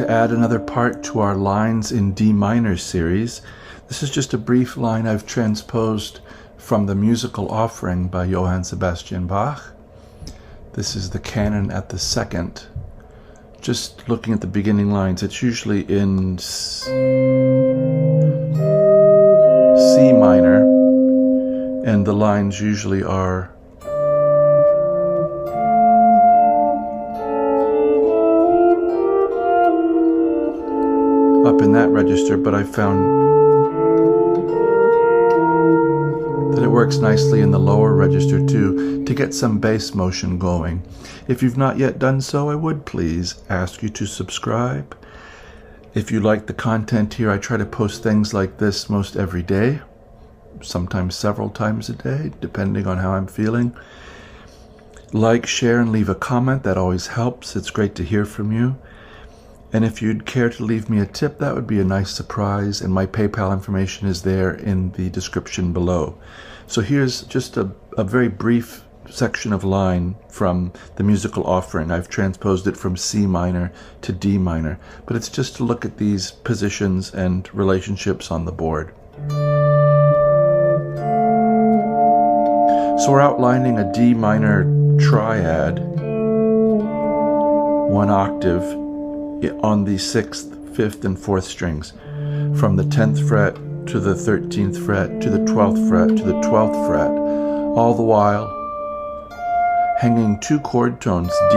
to add another part to our Lines in D minor series. This is just a brief line I've transposed from the Musical Offering by Johann Sebastian Bach. This is the Canon at the second. Just looking at the beginning lines, it's usually in C minor, and the lines usually are up in that register, but I found that it works nicely in the lower register too, to get some bass motion going. If you've not yet done so, I would please ask you to subscribe. If you like the content here, I try to post things like this most every day, sometimes several times a day, depending on how I'm feeling. Like, share, and leave a comment. That always helps. It's great to hear from you. And if you'd care to leave me a tip, that would be a nice surprise, and my PayPal information is there in the description below. So here's just a very brief section of line from the Musical Offering. I've transposed it from C minor to D minor, but it's just to look at these positions and relationships on the board. So we're outlining a D minor triad, one octave, on the 6th, 5th, and 4th strings, from the 10th fret to the 13th fret to the 12th fret to the 12th fret, all the while hanging two chord tones, D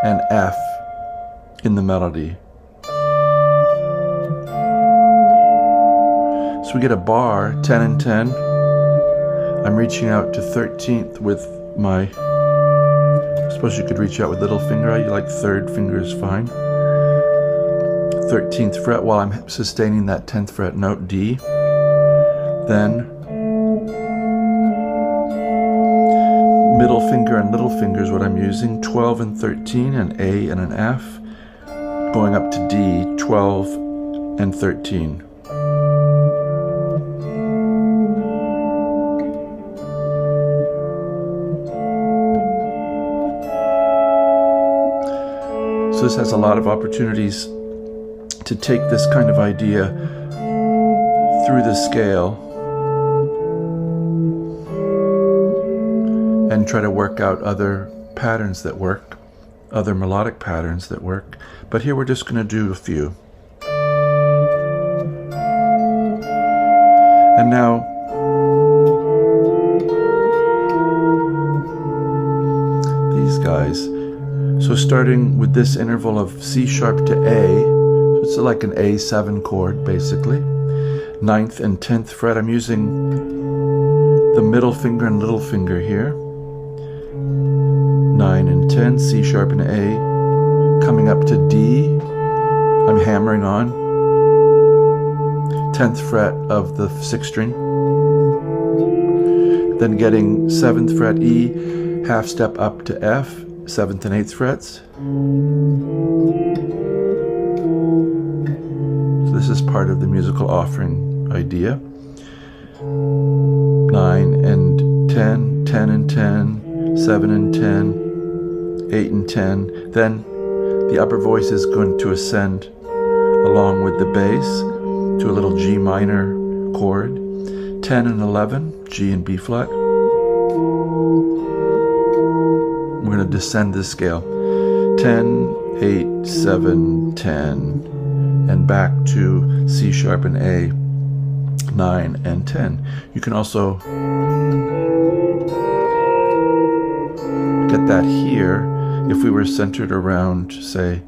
and F, in the melody. So we get a bar, 10 and 10. I'm reaching out to 13th with my, I suppose you could reach out with little finger. I like third finger is fine. 13th fret while I'm sustaining that 10th fret note, D. Then middle finger and little finger is what I'm using, 12 and 13, an A and an F, going up to D, 12 and 13. So this has a lot of opportunities to take this kind of idea through the scale and try to work out other patterns that work, other melodic patterns that work. But here we're just going to do a few. And now these guys. So starting with this interval of C sharp to A, so it's like an A7 chord basically. 9th and 10th fret, I'm using the middle finger and little finger here. 9 and 10, C sharp and A, coming up to D, I'm hammering on. 10th fret of the 6th string. Then getting 7th fret E, half step up to F, 7th and 8th frets. So this is part of the Musical Offering idea. 9 and 10, 10 and 10, 7 and 10, 8 and 10. Then the upper voice is going to ascend along with the bass to a little G minor chord. 10 and 11, G and B flat. We're going to descend this scale. 10, 8, 7, 10, and back to C sharp and A, 9 and 10. You can also get that here if we were centered around, say,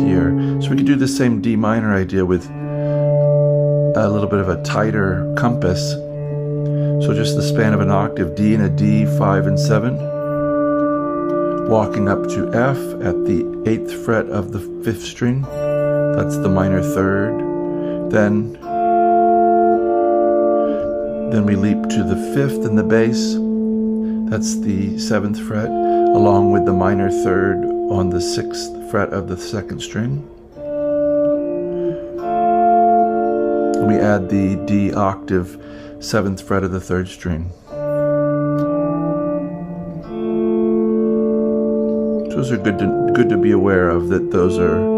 here. So we could do the same D minor idea with a little bit of a tighter compass. So just the span of an octave, D and a D, 5 and 7. Walking up to F at the 8th fret of the 5th string. That's the minor third. Then we leap to the 5th in the bass. That's the 7th fret, along with the minor third on the 6th fret of the 2nd string. We add the D octave 7th fret of the 3rd string. Those are good to be aware of, that those are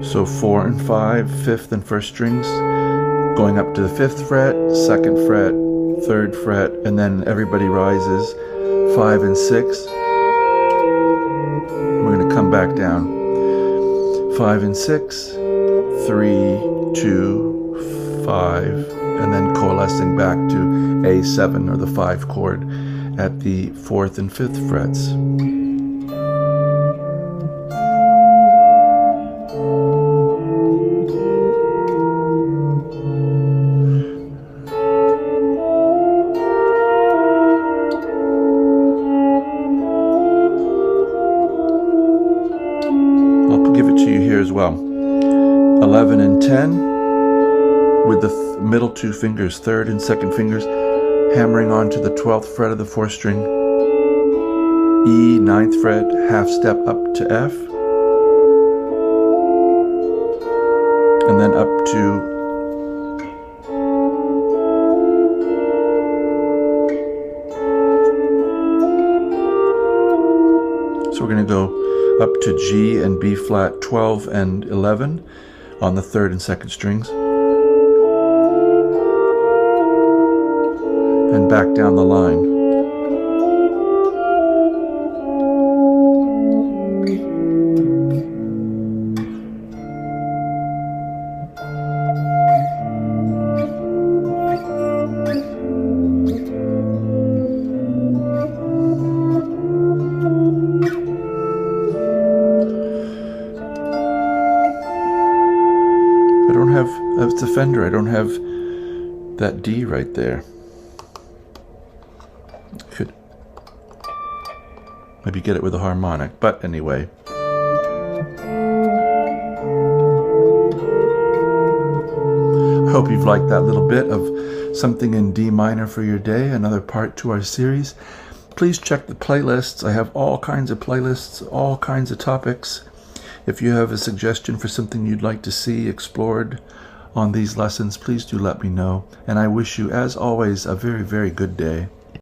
so 4 and 5, 5th and 1st strings, going up to the 5th fret, 2nd fret, 3rd fret, and then everybody rises 5 and 6. We're going to come back down. 5 and 6, 3, 2, 5, and then coalescing back to A7, or the 5 chord, at the 4th and 5th frets. Give it to you here as well. 11 and 10 with the middle 2 fingers, 3rd and 2nd fingers, hammering onto the 12th fret of the 4th string, E, 9th fret, half step up to F, and then up to so we're going to go up to G and B flat 12 and 11 on the 3rd and 2nd strings, and back down the line. It's a Fender. I don't have that D right there. Could maybe get it with a harmonic, but anyway. I hope you've liked that little bit of something in D minor for your day, another part to our series. Please check the playlists. I have all kinds of playlists, all kinds of topics. If you have a suggestion for something you'd like to see explored on these lessons, please do let me know. And I wish you, as always, a very, very good day.